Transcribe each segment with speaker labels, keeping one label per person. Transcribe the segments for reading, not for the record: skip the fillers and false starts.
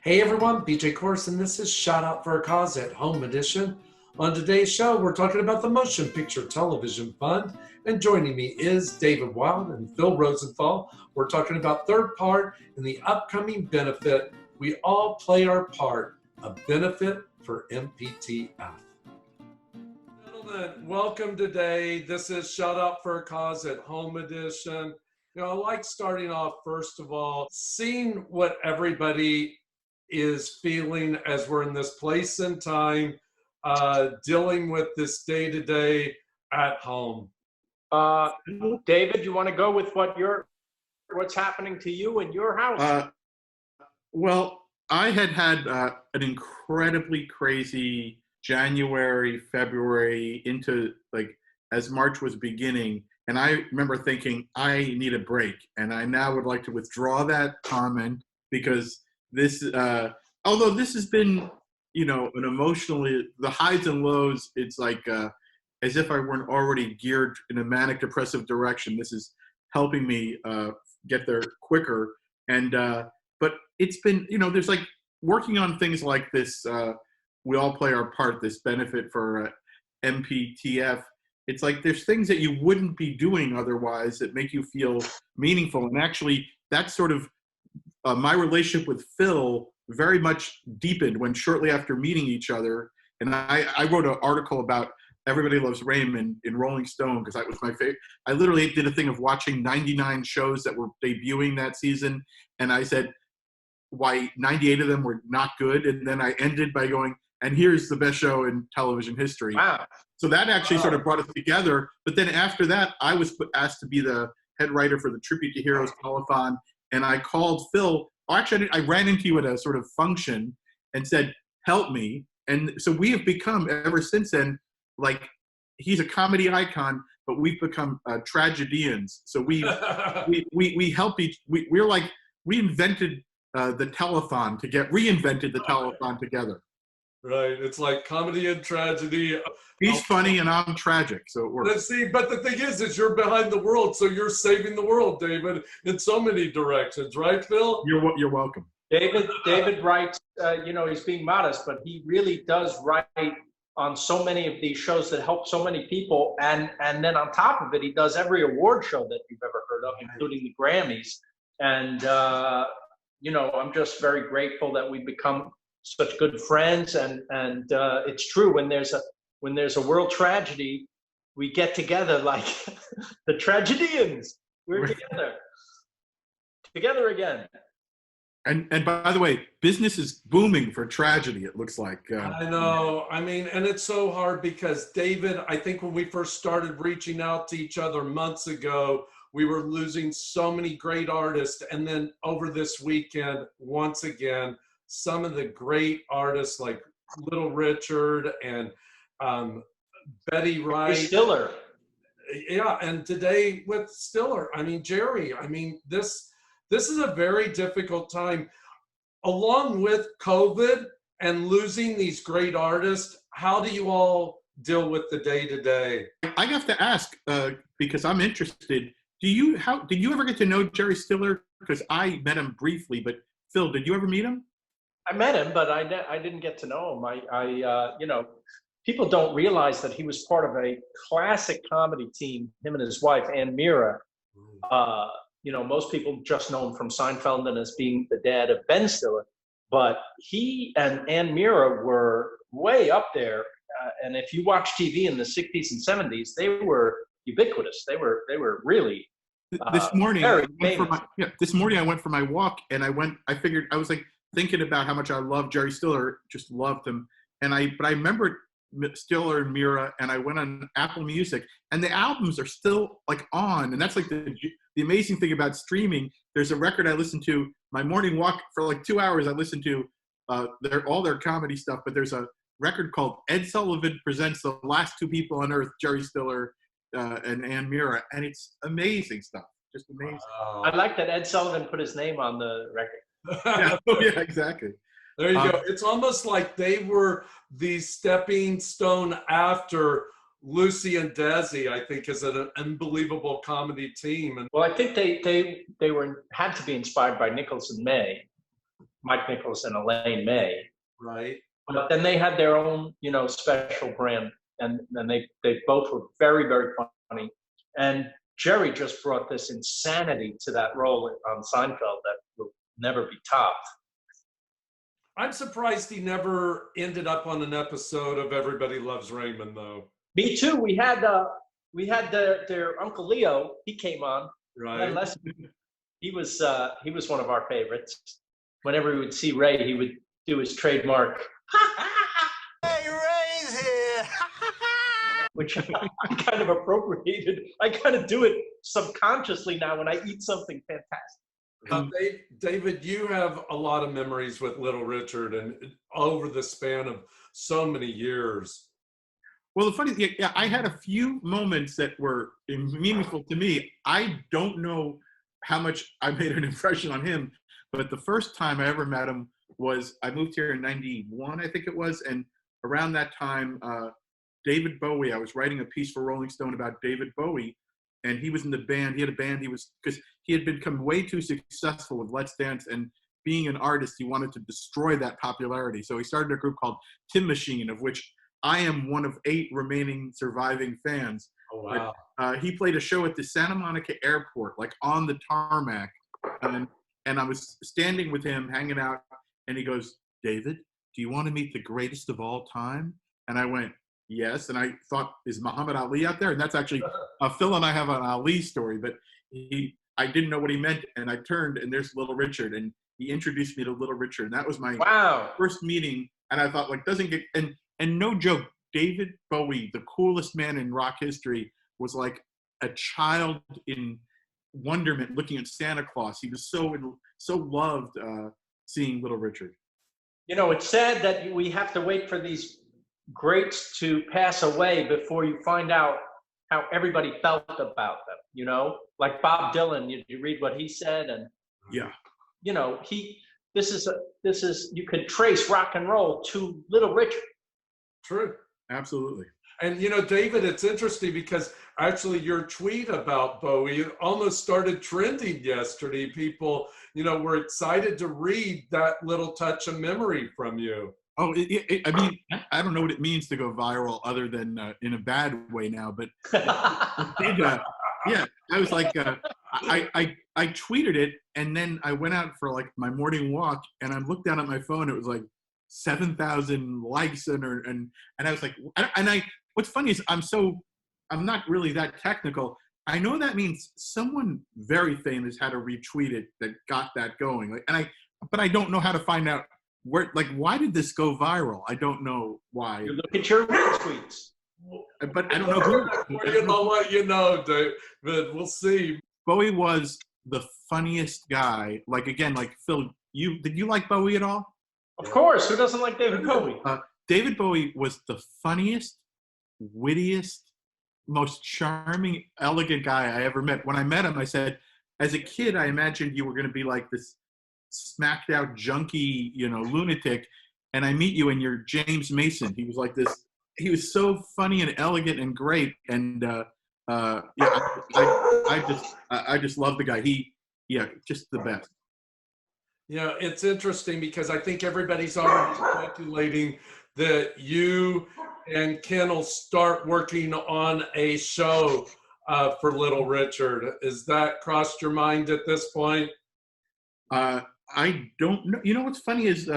Speaker 1: Hey everyone, BJ Korros, and this is Shout Out for a Cause at Home Edition. On today's show, we're talking about the Motion Picture Television Fund, and joining me is David Wild and Phil Rosenthal. We're talking about third part in the upcoming benefit, We All Play Our Part, a benefit for MPTF. Gentlemen, welcome today. This is Shout Out for a Cause at Home Edition. You know, I like starting off, first of all, seeing what everybody is feeling as we're in this place and time, dealing with this day-to-day at home.
Speaker 2: David, you want to go with what's happening to you in your house?
Speaker 3: Well, I had an incredibly crazy January, February into as March was beginning. And I remember thinking, I need a break. And I now would like to withdraw that comment because this, although this has been, an emotionally, the highs and lows, it's like as if I weren't already geared in a manic depressive direction. This is helping me get there quicker. And, but it's been, there's working on things like this, We All Play Our Part, this benefit for MPTF. It's like there's things that you wouldn't be doing otherwise that make you feel meaningful. And actually, that's sort of my relationship with Phil very much deepened when shortly after meeting each other. And I wrote an article about Everybody Loves Raymond in Rolling Stone because that was my favorite. I literally did a thing of watching 99 shows that were debuting that season. And I said why 98 of them were not good. And then I ended by going, and here's the best show in television history.
Speaker 2: Wow.
Speaker 3: So that actually sort of brought us together. But then after that, I was asked to be the head writer for the Tribute to Heroes telethon. And I called Phil. Actually, I ran into you at a sort of function and said, help me. And so we have become, ever since then, he's a comedy icon, but we've become tragedians. So we help we're like reinvented the telethon reinvented the telethon together.
Speaker 1: Right, it's like comedy and tragedy.
Speaker 3: He's funny and I'm tragic, so it works.
Speaker 1: Let's see, but the thing is you're behind the world, so you're saving the world, David, in so many directions, right, Phil?
Speaker 3: You're welcome.
Speaker 2: David writes, he's being modest, but he really does write on so many of these shows that help so many people, and then on top of it, he does every award show that you've ever heard of, including the Grammys. And I'm just very grateful that we've become such good friends, and it's true, when there's a world tragedy, we get together like the tragedians. We're together again.
Speaker 3: And by the way, business is booming for tragedy, it looks like.
Speaker 1: I know. I mean, and it's so hard because, David, I think when we first started reaching out to each other months ago, we were losing so many great artists. And then over this weekend, once again, some of the great artists like Little Richard and Betty Wright.
Speaker 2: Stiller.
Speaker 1: Yeah, and today with Stiller. I mean, Jerry, this is a very difficult time. Along with COVID and losing these great artists, how do you all deal with the day-to-day?
Speaker 3: I have to ask, because I'm interested, did you ever get to know Jerry Stiller? Because I met him briefly, but Phil, did you ever meet him?
Speaker 2: I met him, but I didn't get to know him. People don't realize that he was part of a classic comedy team, him and his wife, Ann Mira. Most people just know him from Seinfeld and as being the dad of Ben Stiller, but he and Ann Mira were way up there. And if you watch TV in the 60s and 70s, they were ubiquitous. They were really
Speaker 3: this morning.
Speaker 2: This
Speaker 3: morning I went for my walk, and I figured I was thinking about how much I love Jerry Stiller, just loved him, but I remembered Stiller and Mira, and I went on Apple Music, and the albums are still on, and that's the amazing thing about streaming. There's a record I listened to my morning walk for 2 hours. I listened to all their comedy stuff, but there's a record called Ed Sullivan Presents the Last Two People on Earth, Jerry Stiller and Ann Mira, and it's amazing stuff, just amazing.
Speaker 1: Wow.
Speaker 2: I like that Ed Sullivan put his name on the record.
Speaker 3: Yeah, exactly.
Speaker 1: There you go. It's almost like they were the stepping stone after Lucy and Desi, I think, is an unbelievable comedy team. And
Speaker 2: well, I think they had to be inspired by Nichols and May. Mike Nichols and Elaine May.
Speaker 1: Right.
Speaker 2: But then they had their own, special brand, and they both were very, very funny. And Jerry just brought this insanity to that role on Seinfeld that will never be topped.
Speaker 1: I'm surprised he never ended up on an episode of Everybody Loves Raymond, though.
Speaker 2: Me too. We had their Uncle Leo. He came on.
Speaker 1: Right.
Speaker 2: He was one of our favorites. Whenever we would see Ray, he would do his trademark.
Speaker 4: Hey, Ray's here.
Speaker 2: Which I kind of appropriated. I kind of do it subconsciously now when I eat something fantastic.
Speaker 1: David, you have a lot of memories with Little Richard, and over the span of so many years.
Speaker 3: Well, the funny thing, yeah, I had a few moments that were meaningful to me. I don't know how much I made an impression on him, but the first time I ever met him was I moved here in '91, I think it was, and around that time, David Bowie, I was writing a piece for Rolling Stone about David Bowie, and he was in the band. He had a band. Because he had become way too successful with Let's Dance, and being an artist, he wanted to destroy that popularity. So he started a group called Tim Machine, of which I am one of 8 remaining surviving fans.
Speaker 1: Oh, wow.
Speaker 3: But, he played a show at the Santa Monica airport, like on the tarmac, and I was standing with him, hanging out, and he goes, "David, do you want to meet the greatest of all time?" And I went, "Yes." And I thought, is Muhammad Ali out there? And that's actually, Phil and I have an Ali story, but I didn't know what he meant. And I turned, and there's Little Richard, and he introduced me to Little Richard. And that was my first meeting. And I thought, and no joke, David Bowie, the coolest man in rock history, was like a child in wonderment looking at Santa Claus. He was so loved seeing Little Richard.
Speaker 2: It's sad that we have to wait for these greats to pass away before you find out how everybody felt about them. Like Bob Dylan, you read what he said, and
Speaker 3: yeah,
Speaker 2: this is you could trace rock and roll to Little Richard.
Speaker 1: True.
Speaker 3: Absolutely.
Speaker 1: And David, it's interesting because actually your tweet about Bowie almost started trending yesterday. People, were excited to read that little touch of memory from you.
Speaker 3: Oh, I mean, I don't know what it means to go viral other than in a bad way now, but yeah, I was like, I tweeted it, and then I went out for like my morning walk, and I looked down at my phone. It was like 7,000 likes, and I was like, what's funny is I'm not really that technical. I know that means someone very famous had to retweet it that got that going. But I don't know how to find out why did this go viral? I don't know why.
Speaker 2: You look at your retweets.
Speaker 3: But I don't know who.
Speaker 1: I'll let you know, David. We'll see.
Speaker 3: Bowie was the funniest guy. Phil, did you like Bowie at all?
Speaker 2: Of course. Who doesn't like David Bowie?
Speaker 3: David Bowie was the funniest, wittiest, most charming, elegant guy I ever met. When I met him, I said, as a kid, I imagined you were going to be like this smacked out junkie, lunatic, and I meet you and you're James Mason. He was like this. He was so funny and elegant and great, and I just love the guy. Just the best.
Speaker 1: It's interesting because I think everybody's already speculating that you and Ken will start working on a show for Little Richard. Has that crossed your mind at this point?
Speaker 3: I don't know. What's funny is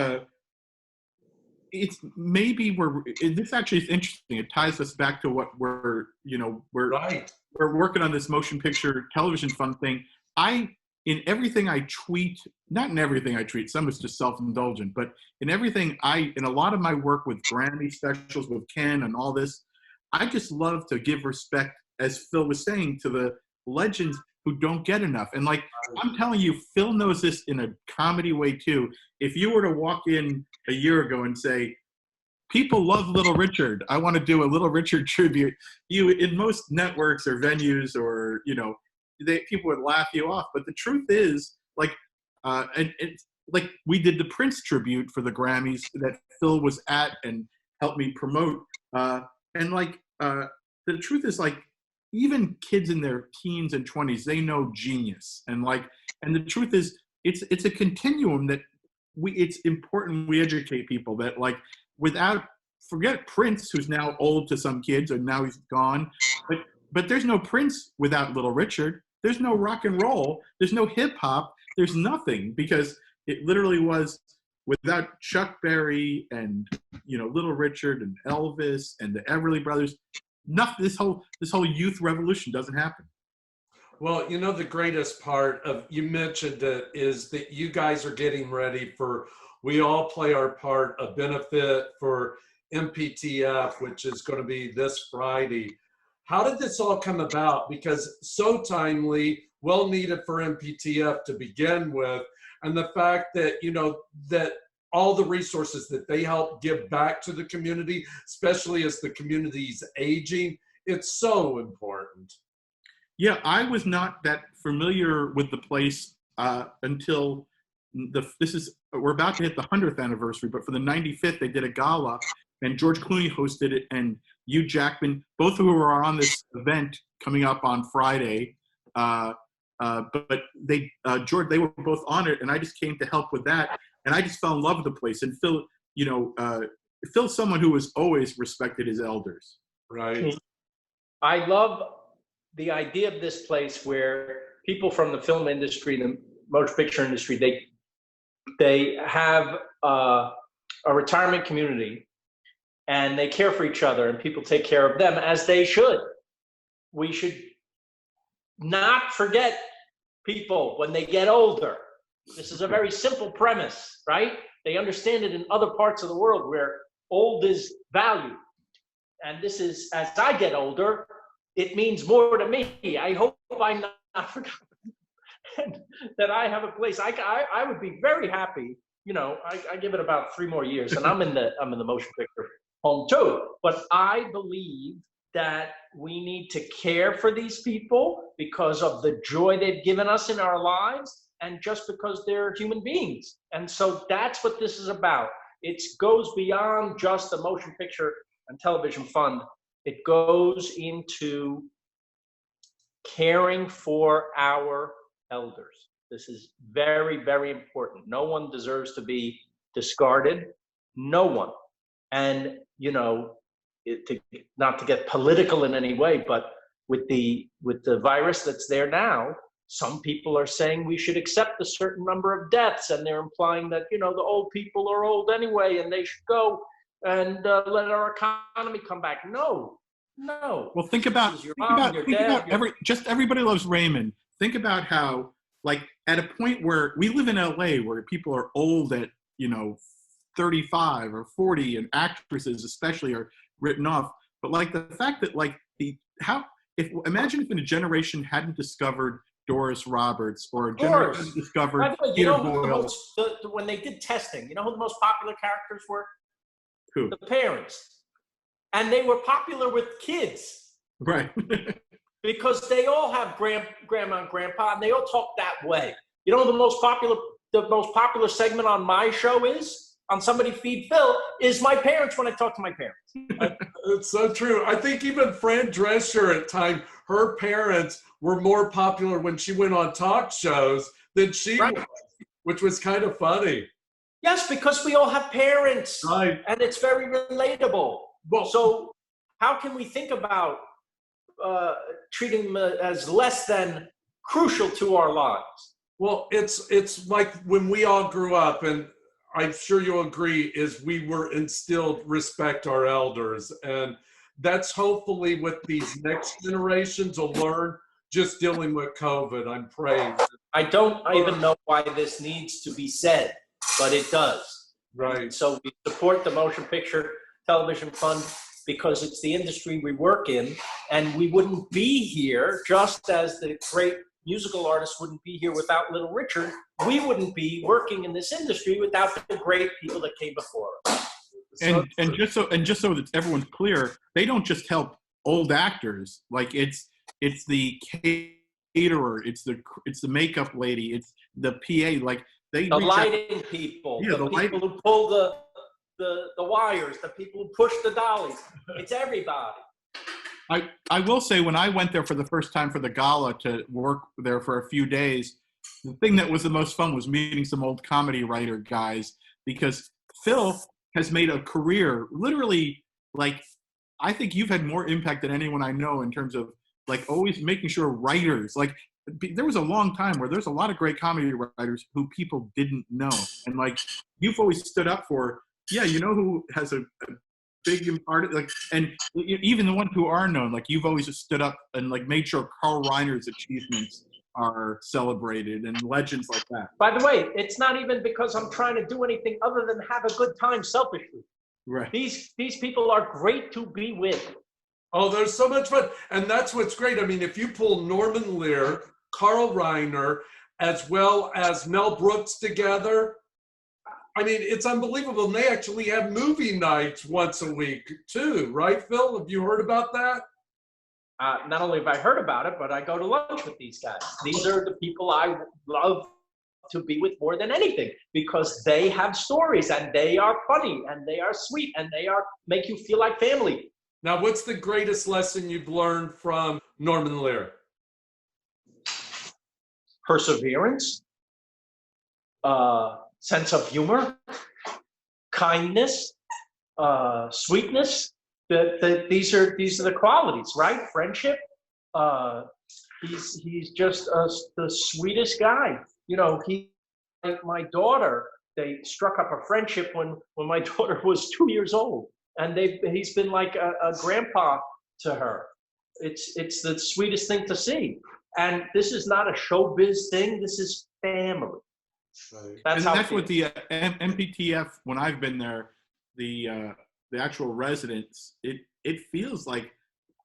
Speaker 3: it's maybe this actually is interesting. It ties us back to what we're
Speaker 1: right.
Speaker 3: We're working on this motion picture television fund thing. In everything I tweet, not in everything I tweet, some is just self-indulgent, but in a lot of my work with Grammy specials with Ken and all this, I just love to give respect, as Phil was saying, to the legends who don't get enough. And I'm telling you, Phil knows this in a comedy way too. If you were to walk in a year ago and say, people love Little Richard, I want to do a Little Richard tribute, in most networks or venues or, people would laugh you off. But the truth is, and it's we did the Prince tribute for the Grammys that Phil was at and helped me promote. The truth is, even kids in their teens and 20s, they know genius. And the truth is, it's a continuum that it's important we educate people that like forget Prince, who's now old to some kids, and now he's gone. But there's no Prince without Little Richard. There's no rock and roll. There's no hip hop. There's nothing, because it literally was without Chuck Berry and Little Richard and Elvis and the Everly Brothers. Nothing. This whole youth revolution doesn't happen.
Speaker 1: Well, the greatest part of, you mentioned it, is that you guys are getting ready for, we all play our part, a benefit for MPTF, which is going to be this Friday. How did this all come about? Because so timely, well needed for MPTF to begin with, and the fact that, that all the resources that they help give back to the community, especially as the community's aging, it's so important.
Speaker 3: Yeah, I was not that familiar with the place until we're about to hit the 100th anniversary, but for the 95th, they did a gala, and George Clooney hosted it, and Hugh Jackman, both of who are on this event coming up on Friday. But they were both on it, and I just came to help with that, and I just fell in love with the place. And Phil's someone who has always respected his elders.
Speaker 1: Right.
Speaker 2: I love the idea of this place where people from the film industry, the motion picture industry, they have a retirement community, and they care for each other, and people take care of them as they should. We should not forget people when they get older. This is a very simple premise, right? They understand it in other parts of the world where old is valued. And this is, as I get older, it means more to me. I hope I'm not forgotten that I have a place. I would be very happy. I give it about 3 more years, and I'm in the motion picture home too. But I believe that we need to care for these people because of the joy they've given us in our lives, and just because they're human beings. And so that's what this is about. It goes beyond just the Motion Picture and Television Fund. It goes into caring for our elders. This is very, very important. No one deserves to be discarded. No one. And, not to get political in any way, but with the virus that's there now, some people are saying we should accept a certain number of deaths, and they're implying that, the old people are old anyway, and they should go and let our economy come back. No.
Speaker 3: Well, think about everybody loves Raymond. Think about how, like, at a point where we live in LA, where people are old at 35 or 40, and actresses especially are written off. But like the fact that imagine if in a generation hadn't discovered Doris Roberts, or a generation hadn't discovered Peter Boyle.
Speaker 2: When they did testing, who the most popular characters were?
Speaker 3: Who?
Speaker 2: The parents. And they were popular with kids.
Speaker 3: Right.
Speaker 2: Because they all have grandma and grandpa, and they all talk that way. The most popular segment on my show is, on Somebody Feed Phil, is my parents when I talk to my parents.
Speaker 1: It's so true. I think even Fran Drescher at time, her parents were more popular when she went on talk shows than she was, which was kind of funny.
Speaker 2: Yes, because we all have parents,
Speaker 1: right,
Speaker 2: and it's very relatable.
Speaker 1: Well,
Speaker 2: so how can we think about treating them as less than crucial to our lives?
Speaker 1: Well, it's like when we all grew up, and I'm sure you'll agree, is we were instilled respect our elders. And that's hopefully what these next generations will learn, just dealing with COVID. I'm praying.
Speaker 2: I don't even know why this needs to be said, but it does.
Speaker 1: Right.
Speaker 2: And so we support the Motion Picture Television Fund because it's the industry we work in, and we wouldn't be here, just as the great musical artists wouldn't be here without Little Richard. We wouldn't be working in this industry without the great people that came before us.
Speaker 3: And just so that everyone's clear, they don't just help old actors. Like it's the caterer, it's the makeup lady, it's the PA. Like the
Speaker 2: lighting people, the people who pull the wires, the people who push the dollies. It's everybody.
Speaker 3: I will say, when I went there for the first time for the gala to work there for a few days, the thing that was the most fun was meeting some old comedy writer guys, because Phil has made a career, literally, like, I think you've had more impact than anyone I know in terms of, like, always making sure writers, like, there was a long time where there's a lot of great comedy writers who people didn't know. And, like, you've always stood up for, yeah, you know who has a big part, like, and even the ones who are known, like, you've always just stood up and, like, made sure Carl Reiner's achievements are celebrated and legends like that.
Speaker 2: By the way, it's not even because I'm trying to do anything other than have a good time selfishly.
Speaker 3: Right.
Speaker 2: These people are great to be with.
Speaker 1: Oh, there's so much fun. And that's what's great. I mean, if you pull Norman Lear, Carl Reiner, as well as Mel Brooks together, I mean, it's unbelievable. And they actually have movie nights once a week too, right, Phil? Have you heard about that?
Speaker 2: Not only have I heard about it, but I go to lunch with these guys. These are the people I love to be with more than anything, because they have stories and they are funny and they are sweet and they are make you feel like family.
Speaker 1: Now, what's the greatest lesson you've learned from Norman Lear?
Speaker 2: Perseverance, sense of humor, kindness, sweetness. These are the qualities, right? Friendship. He's just the sweetest guy. You know, my daughter, they struck up a friendship when my daughter was 2 years old, and he's been like a grandpa to her. It's the sweetest thing to see. And this is not a showbiz thing. This is family.
Speaker 3: That's what the MPTF, when I've been there, the actual residence, it feels like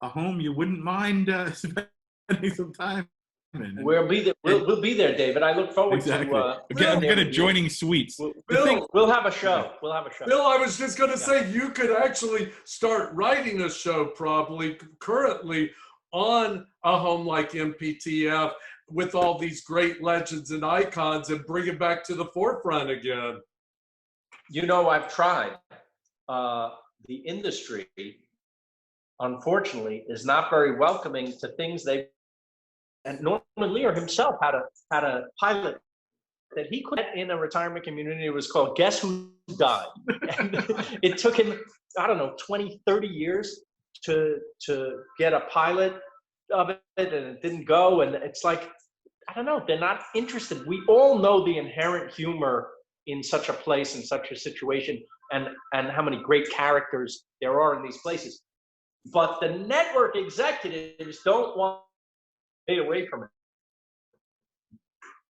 Speaker 3: a home you wouldn't mind spending some time in.
Speaker 2: We'll be there. We'll be there, David. I look forward to.
Speaker 3: I'm good at joining suites.
Speaker 2: We'll have a show. We'll have a show.
Speaker 1: Bill, I was just going to say, you could actually start writing a show probably currently on a home like MPTF with all these great legends and icons and bring it back to the forefront again.
Speaker 2: You know, I've tried. The industry, unfortunately, is not very welcoming to things and Norman Lear himself had a pilot that he could in a retirement community. It was called Guess Who Died? And it took him, I don't know, 20, 30 years to get a pilot of it, and it didn't go. And it's like, I don't know, they're not interested. We all know the inherent humor in such a place, in such a situation, and how many great characters there are in these places. But the network executives don't want to stay away from it.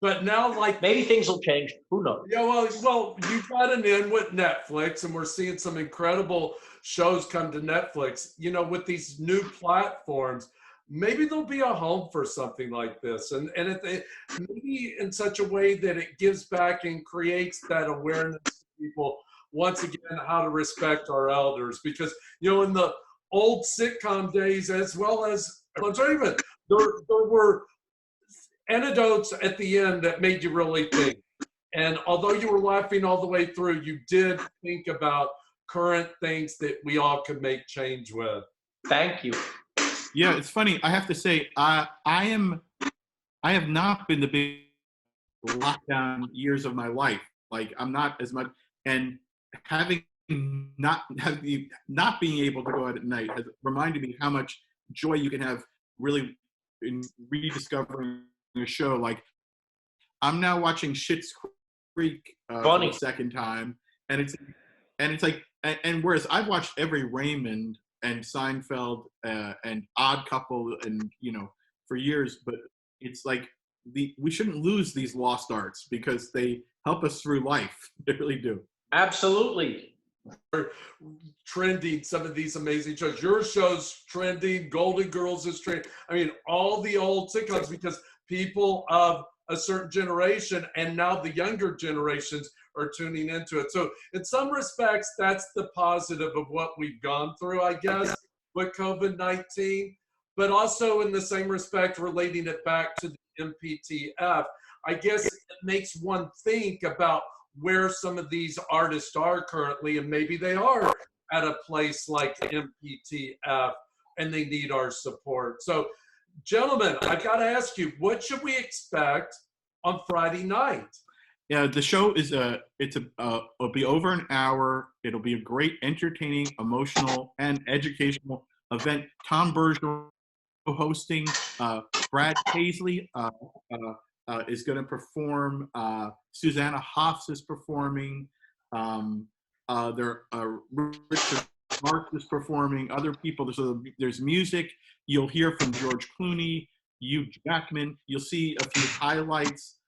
Speaker 1: But now, like,
Speaker 2: maybe things will change. Who knows?
Speaker 1: Yeah, well, you got an in with Netflix, and we're seeing some incredible shows come to Netflix. You know, with these new platforms, maybe there'll be a home for something like this, and maybe in such a way that it gives back and creates that awareness to people once again how to respect our elders. Because, you know, in the old sitcom days, as well as entertainment, there were anecdotes at the end that made you really think. And although you were laughing all the way through, you did think about current things that we all could make change with.
Speaker 2: Thank you.
Speaker 3: Yeah, it's funny. I have to say, I have not been the big lockdown years of my life. Like, I'm not as much, and not being able to go out at night has reminded me how much joy you can have really in rediscovering a show. Like, I'm now watching Schitt's Creek for the second time, and it's like, and whereas I've watched every Raymond and Seinfeld and Odd Couple and, you know, for years, but it's like we shouldn't lose these lost arts because they help us through life. They really do.
Speaker 2: Absolutely.
Speaker 1: Trending some of these amazing shows. Your show's trending. Golden Girls is trending. I mean, all the old sitcoms, because people of a certain generation and now the younger generations are tuning into it. So in some respects, that's the positive of what we've gone through, I guess, with COVID-19. But also in the same respect, relating it back to the MPTF, I guess it makes one think about where some of these artists are currently, and maybe they are at a place like MPTF and they need our support. So, gentlemen, I got to ask you, what should we expect on Friday night.
Speaker 3: Yeah, the show is it'll be over an hour. It'll be a great, entertaining, emotional, and educational event. Tom Bergeron hosting. Brad Paisley is going to perform. Susanna Hoffs is performing. Richard Mark is performing. Other people. There's music. You'll hear from George Clooney, Hugh Jackman. You'll see a few highlights.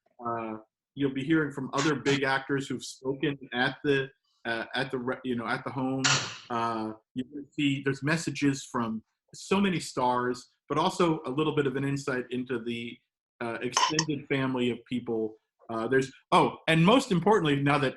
Speaker 3: You'll be hearing from other big actors who've spoken at the home. You can see there's messages from so many stars, but also a little bit of an insight into the extended family of people. And most importantly, now that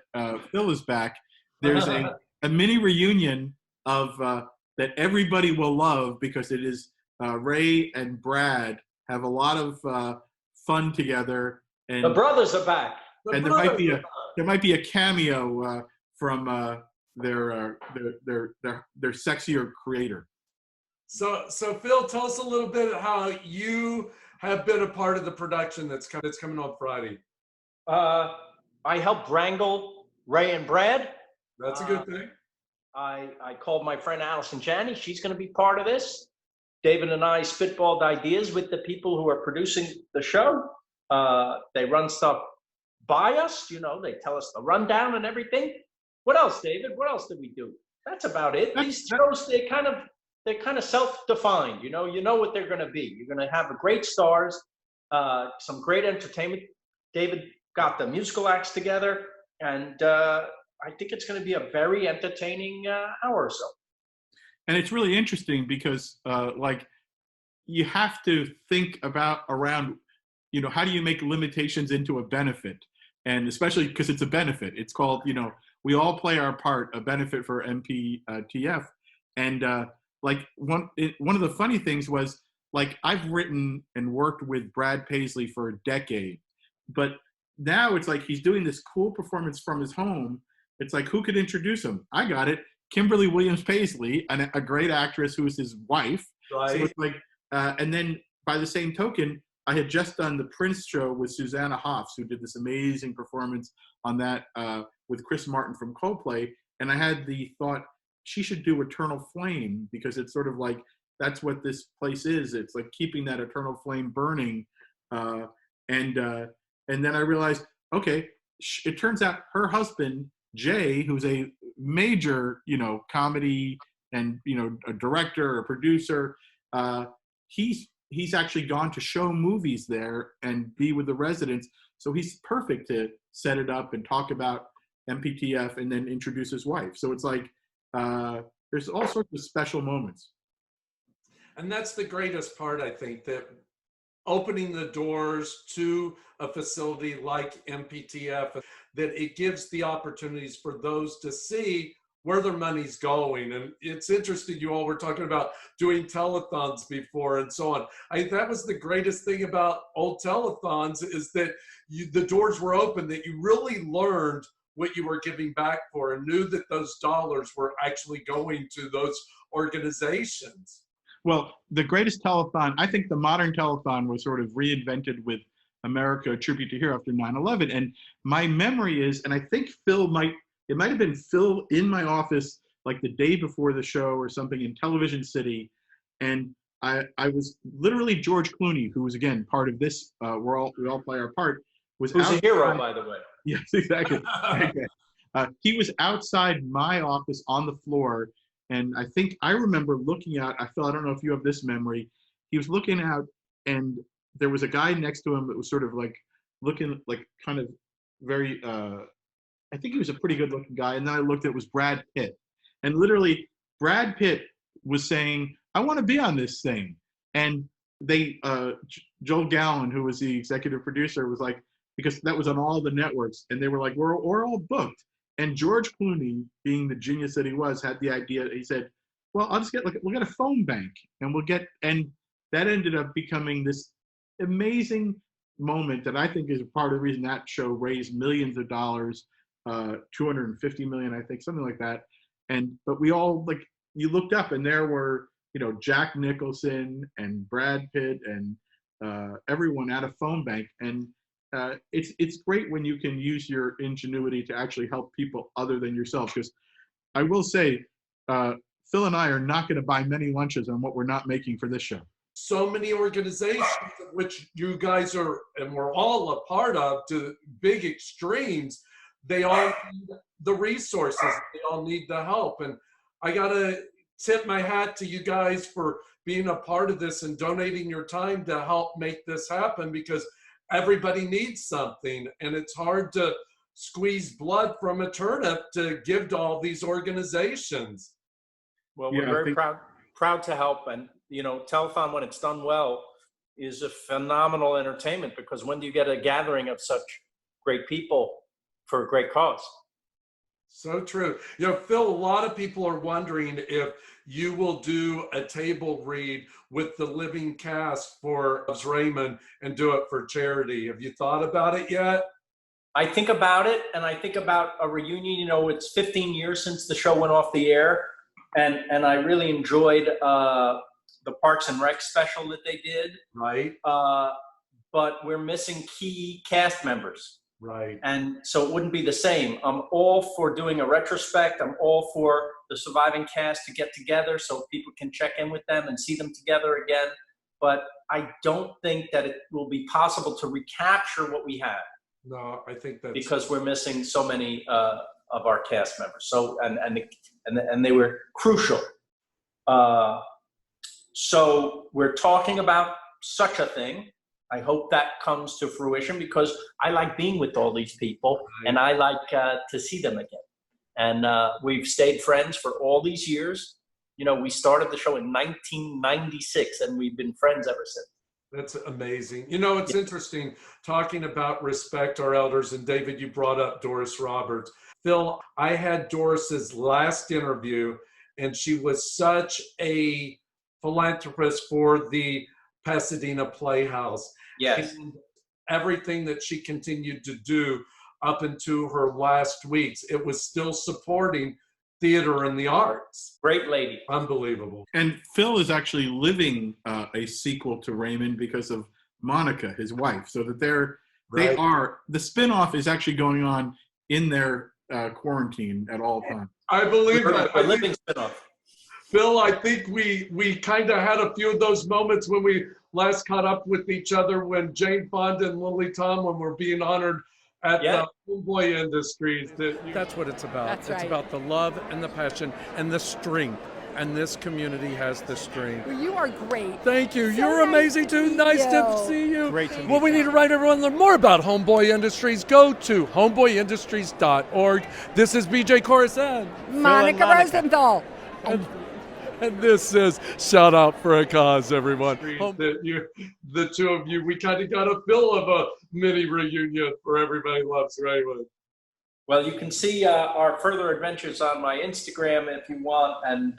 Speaker 3: Phil is back, there's a mini reunion of that everybody will love, because it is Ray and Brad have a lot of fun together. And
Speaker 2: the brothers are back.
Speaker 3: There might be a cameo from their sexier creator.
Speaker 1: So Phil, tell us a little bit how you have been a part of the production that's coming on Friday.
Speaker 2: I helped wrangle Ray and Brad.
Speaker 1: That's a good thing.
Speaker 2: I called my friend Allison, Janney. She's going to be part of this. David and I spitballed ideas with the people who are producing the show. They run stuff by us, they tell us the rundown and everything. What else, David? What else did we do? That's about it. These shows, they're kind of self-defined. You know what they're going to be. You're going to have great stars, some great entertainment. David got the musical acts together, and I think it's going to be a very entertaining hour or so.
Speaker 3: And it's really interesting because, you have to think around, how do you make limitations into a benefit? And especially because it's a benefit. It's called, we all play our part, a benefit for MPTF. And one of the funny things was, I've written and worked with Brad Paisley for a decade, but now it's like he's doing this cool performance from his home. It's like, who could introduce him? I got it. Kimberly Williams Paisley, a great actress who is his wife.
Speaker 1: Right.
Speaker 3: So it's like, and then by the same token, I had just done the Prince show with Susanna Hoffs, who did this amazing performance on that with Chris Martin from Coldplay. And I had the thought she should do Eternal Flame, because it's sort of like, that's what this place is. It's like keeping that eternal flame burning. And then I realized, okay, it turns out her husband, Jay, who's a major, comedy and, a director, a producer, he's actually gone to show movies there and be with the residents. So he's perfect to set it up and talk about MPTF and then introduce his wife. So it's like, there's all sorts of special moments.
Speaker 1: And that's the greatest part, I think, that opening the doors to a facility like MPTF, that it gives the opportunities for those to see where their money's going. And it's interesting, you all were talking about doing telethons before and so on. That was the greatest thing about old telethons, is that the doors were open, that you really learned what you were giving back for and knew that those dollars were actually going to those organizations.
Speaker 3: Well, the greatest telethon, I think the modern telethon was sort of reinvented with America, a Tribute to Hero after 9/11. And my memory is, and I think it might have been Phil in my office like the day before the show or something in Television City. And I was literally George Clooney, who was, again, part of this, we all play our part.
Speaker 2: Who's a hero, by the way.
Speaker 3: Yes, exactly. He was outside my office on the floor. And I think I remember looking out, Phil, I don't know if you have this memory. He was looking out, and there was a guy next to him that was sort of like looking like kind of very, I think he was a pretty good looking guy. And then I looked, it was Brad Pitt. And literally Brad Pitt was saying, I want to be on this thing. And they, Joel Gallen, who was the executive producer, was like, because that was on all the networks, and they were like, we're all booked. And George Clooney, being the genius that he was, had the idea. He said, well, I'll just we'll get a phone bank, and and that ended up becoming this amazing moment that I think is part of the reason that show raised millions of dollars, 250 million, I think, something like that. But we all, you looked up, and there were, Jack Nicholson and Brad Pitt and everyone at a phone bank. And it's great when you can use your ingenuity to actually help people other than yourself. Because I will say, Phil and I are not going to buy many lunches on what we're not making for this show.
Speaker 1: So many organizations, which you guys are, and we're all a part of, to big extremes, they all need the resources. They all need the help. And I got to tip my hat to you guys for being a part of this and donating your time to help make this happen, because everybody needs something. And it's hard to squeeze blood from a turnip to give to all these organizations.
Speaker 2: Well, we're very proud to help. And, you know, telethon, when it's done well, is a phenomenal entertainment, because when do you get a gathering of such great people for a great cause?
Speaker 1: So true. You know, Phil, a lot of people are wondering if you will do a table read with the living cast for Raymond and do it for charity. Have you thought about it yet?
Speaker 2: I think about it, and I think about a reunion. You know, it's 15 years since the show went off the air, and I really enjoyed the Parks and Rec special that they did.
Speaker 1: Right.
Speaker 2: But we're missing key cast members.
Speaker 1: Right.
Speaker 2: And so it wouldn't be the same. I'm all for doing a retrospect. I'm all for the surviving cast to get together so people can check in with them and see them together again. But I don't think that it will be possible to recapture what we had.
Speaker 1: No, I think that's
Speaker 2: because we're missing so many of our cast members. So and they were crucial. So we're talking about such a thing. I hope that comes to fruition, because I like being with all these people, and I like to see them again. And we've stayed friends for all these years. You know, we started the show in 1996, and we've been friends ever since.
Speaker 1: That's amazing. You know, it's interesting talking about respect our elders. And David, you brought up Doris Roberts. Phil, I had Doris's last interview, and she was such a philanthropist for the Pasadena Playhouse.
Speaker 2: Yes.
Speaker 1: And everything that she continued to do up into her last weeks, it was still supporting theater and the arts.
Speaker 2: Great lady.
Speaker 1: Unbelievable.
Speaker 3: And Phil is actually living a sequel to Raymond because of Monica, his wife. So that they are, the spinoff is actually going on in their quarantine at all times.
Speaker 1: I believe that.
Speaker 2: A living spinoff.
Speaker 1: Phil, I think we kind of had a few of those moments when we last caught up with each other, when Jane Fonda and Lily Tomlin were being honored at the Homeboy Industries. That's what it's about.
Speaker 5: That's
Speaker 1: It's
Speaker 5: right.
Speaker 1: about the love and the passion and the strength. And this community has the strength.
Speaker 5: Well, you are great.
Speaker 1: Thank you.
Speaker 5: So
Speaker 1: You're
Speaker 5: nice
Speaker 1: amazing
Speaker 5: to
Speaker 1: too.
Speaker 5: meet
Speaker 1: Nice to
Speaker 5: you.
Speaker 1: see you.
Speaker 3: Great to meet
Speaker 1: Well, we
Speaker 3: you.
Speaker 1: need to write everyone learn more about Homeboy Industries. Go to homeboyindustries.org. This is BJ Korros and
Speaker 5: Monica Rosenthal.
Speaker 1: And this is Shout Out for a Cause, everyone. The two of you, we kind of got a feel of a mini reunion for Everybody Loves Raymond.
Speaker 2: Well, you can see our further adventures on my Instagram if you want, and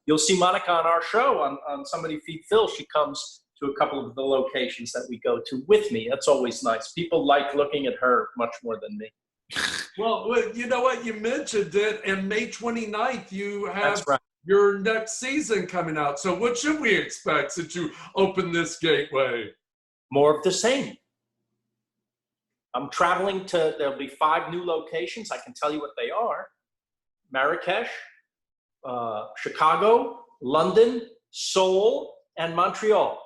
Speaker 2: you'll see Monica on our show on Somebody Feed Phil. She comes to a couple of the locations that we go to with me. That's always nice. People like looking at her much more than me.
Speaker 1: Well, you know what? You mentioned it, and May 29th, you have
Speaker 2: That's right.
Speaker 1: your next season coming out. So what should we expect since you opened this gateway?
Speaker 2: More of the same. I'm traveling there'll be 5 new locations. I can tell you what they are. Marrakesh, Chicago, London, Seoul, and Montreal.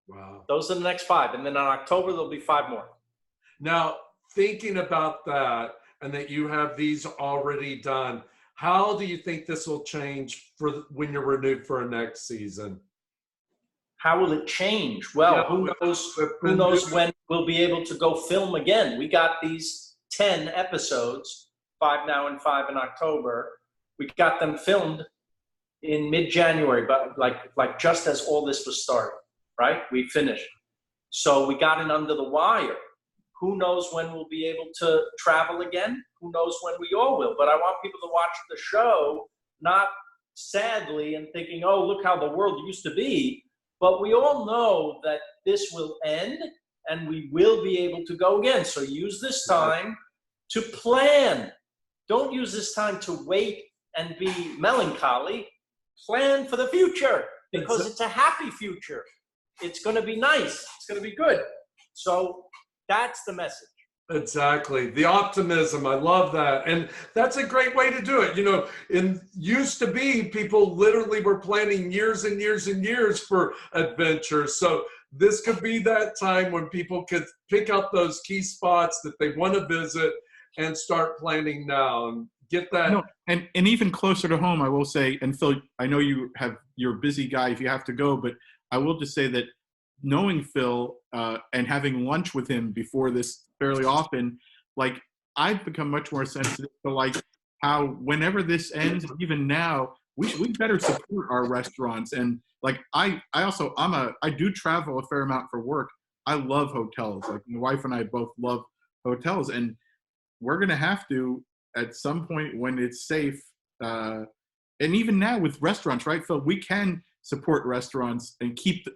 Speaker 1: Wow.
Speaker 2: Those are the next 5. And then in October, there'll be 5 more.
Speaker 1: Now, thinking about that and that you have these already done, how do you think this will change for when you're renewed for a next season?
Speaker 2: How will it change? Well,
Speaker 1: Yeah,
Speaker 2: who knows when we'll be able to go film again. We got these 10 episodes, 5 now and 5 in October. We got them filmed in mid-January, but like just as all this was starting, right? We finished. So we got it under the wire. Who knows when we'll be able to travel again? Who knows when we all will? But I want people to watch the show, not sadly and thinking, oh, look how the world used to be. But we all know that this will end and we will be able to go again. So use this time to plan. Don't use this time to wait and be melancholy. Plan for the future, because it's a happy future. It's going to be nice. It's going to be good. So That's the message.
Speaker 1: Exactly. The optimism. I love that. And that's a great way to do it. You know, it used to be people literally were planning years and years and years for adventures. So this could be that time when people could pick out those key spots that they want to visit and start planning now and get that.
Speaker 3: No, and even closer to home, I will say, and Phil, I know you're a busy guy if you have to go, but I will just say that knowing Phil and having lunch with him before this fairly often, like I've become much more sensitive to like how whenever this ends, even now, we better support our restaurants. And like I do travel a fair amount for work. I love hotels. Like my wife and I both love hotels, and we're gonna have to at some point when it's safe. And even now with restaurants, right, Phil, we can support restaurants and keep.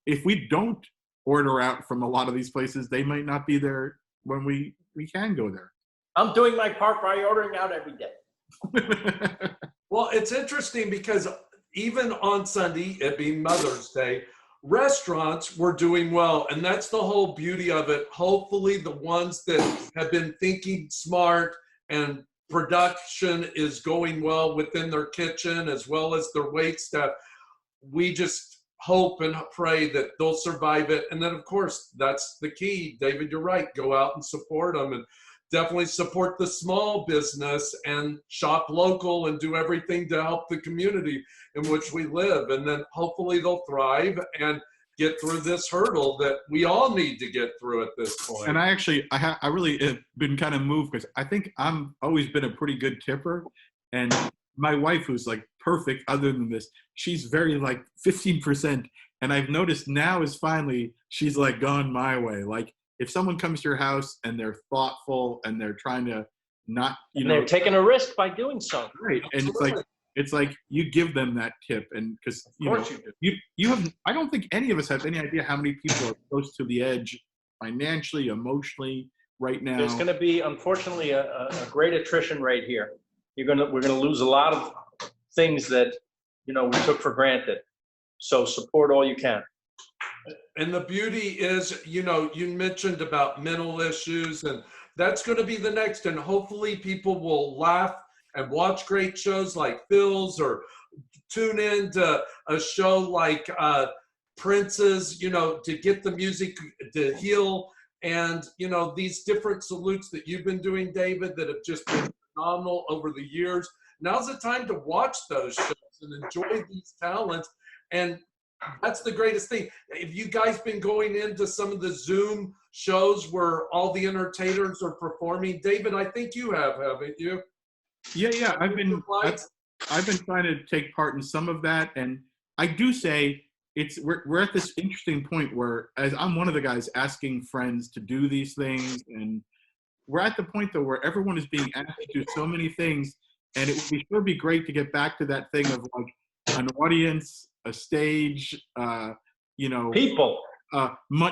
Speaker 3: If we don't order out from a lot of these places, they might not be there when we can go there.
Speaker 2: I'm doing my part by ordering out every day.
Speaker 1: Well, it's interesting because even on Sunday, it being Mother's Day, restaurants were doing well. And that's the whole beauty of it. Hopefully the ones that have been thinking smart and production is going well within their kitchen as well as their wait staff, we just hope and pray that they'll survive it. And then, of course, that's the key. David, you're right. Go out and support them and definitely support the small business and shop local and do everything to help the community in which we live. And then hopefully they'll thrive and get through this hurdle that we all need to get through at this point.
Speaker 3: And I really have been kind of moved because I think I'm always been a pretty good tipper. And my wife, who's like perfect other than this, she's very like 15%. And I've noticed now is finally she's like gone my way. Like if someone comes to your house and they're thoughtful and they're trying to not,
Speaker 2: they're taking a risk by doing so.
Speaker 3: Right. And it's like you give them that tip. And because you have, I don't think any of us have any idea how many people are close to the edge financially, emotionally right now.
Speaker 2: There's going to be, unfortunately, a great attrition rate here. We're going to lose a lot of things that, we took for granted. So support all you can.
Speaker 1: And the beauty is, you mentioned about mental issues, and that's going to be the next. And hopefully people will laugh and watch great shows like Phil's or tune in to a show like Prince's, to get the music to heal. And, these different salutes that you've been doing, David, that have just been phenomenal over the years. Now's the time to watch those shows and enjoy these talents. And that's the greatest thing. Have you guys been going into some of the Zoom shows where all the entertainers are performing? David, I think you have, haven't you?
Speaker 3: Yeah. I've been trying to take part in some of that. And I do say we're at this interesting point where, as I'm one of the guys asking friends to do these things, and we're at the point though where everyone is being asked to do so many things, and it would be great to get back to that thing of like an audience, a stage,
Speaker 2: people,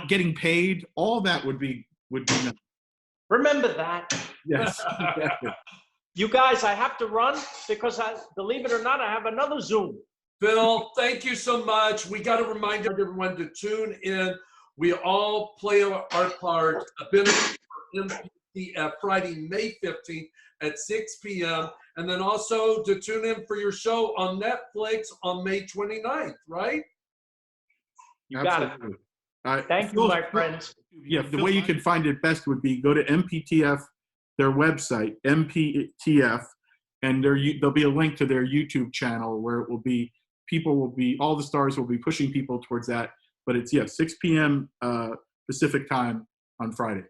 Speaker 3: getting paid. All that would be nice.
Speaker 2: Remember that.
Speaker 3: Yes. Exactly.
Speaker 2: You guys, I have to run because believe it or not, I have another Zoom.
Speaker 1: Phil, thank you so much. We got to remind everyone to tune in. We all play our part. A benefit for MPTF Friday, May 15th at 6 p.m. And then also to tune in for your show on Netflix on May 29th, right?
Speaker 2: You got it. Thank you, my friends.
Speaker 3: Yeah, the way you can find it best would be go to MPTF, their website, MPTF, and there'll be a link to their YouTube channel where it will be, all the stars will be pushing people towards that. But it's, 6 p.m. Pacific time on Friday.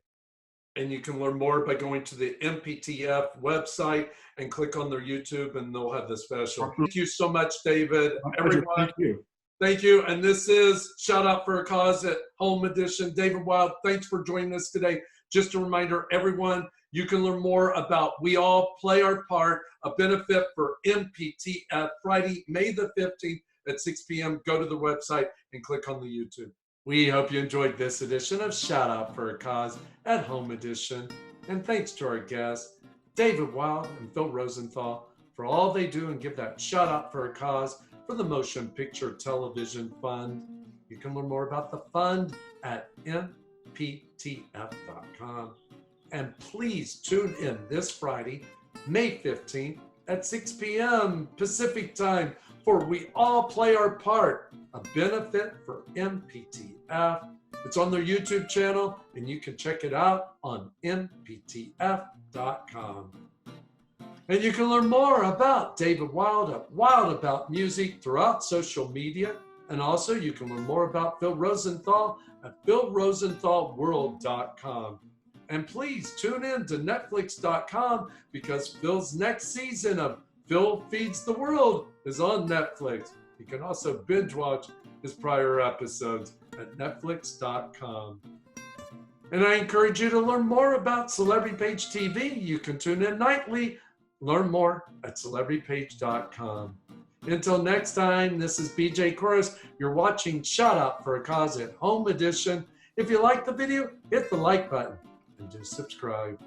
Speaker 1: And you can learn more by going to the MPTF website and click on their YouTube, and they'll have the special. Thank you so much, David. Everyone,
Speaker 3: thank you.
Speaker 1: Thank you. And this is Shout Out for a Cause at Home Edition. David Wild, thanks for joining us today. Just a reminder, everyone, you can learn more about We All Play Our Part, a benefit for MPTF Friday, May the 15th at 6 p.m. Go to the website and click on the YouTube. We hope you enjoyed this edition of Shout Out for a Cause at Home Edition. And thanks to our guests, David Wild and Phil Rosenthal, for all they do and give that shout out for a cause for the Motion Picture Television Fund. You can learn more about the fund at MPTF.com. And please tune in this Friday, May 15th at 6 p.m. Pacific time for We All Play Our Part, a benefit for MPTF. It's on their YouTube channel, and you can check it out on MPTF.com. And you can learn more about David Wild at Wild About Music throughout social media. And also you can learn more about Phil Rosenthal at philrosenthalworld.com. And please tune in to Netflix.com because Phil's next season of Phil Feeds the World is on Netflix. You can also binge watch his prior episodes at Netflix.com. And I encourage you to learn more about Celebrity Page TV. You can tune in nightly. Learn more at celebritypage.com. Until next time, this is BJ Korros. You're watching Shout Out for a Cause at Home Edition. If you like the video, hit the like button and do subscribe.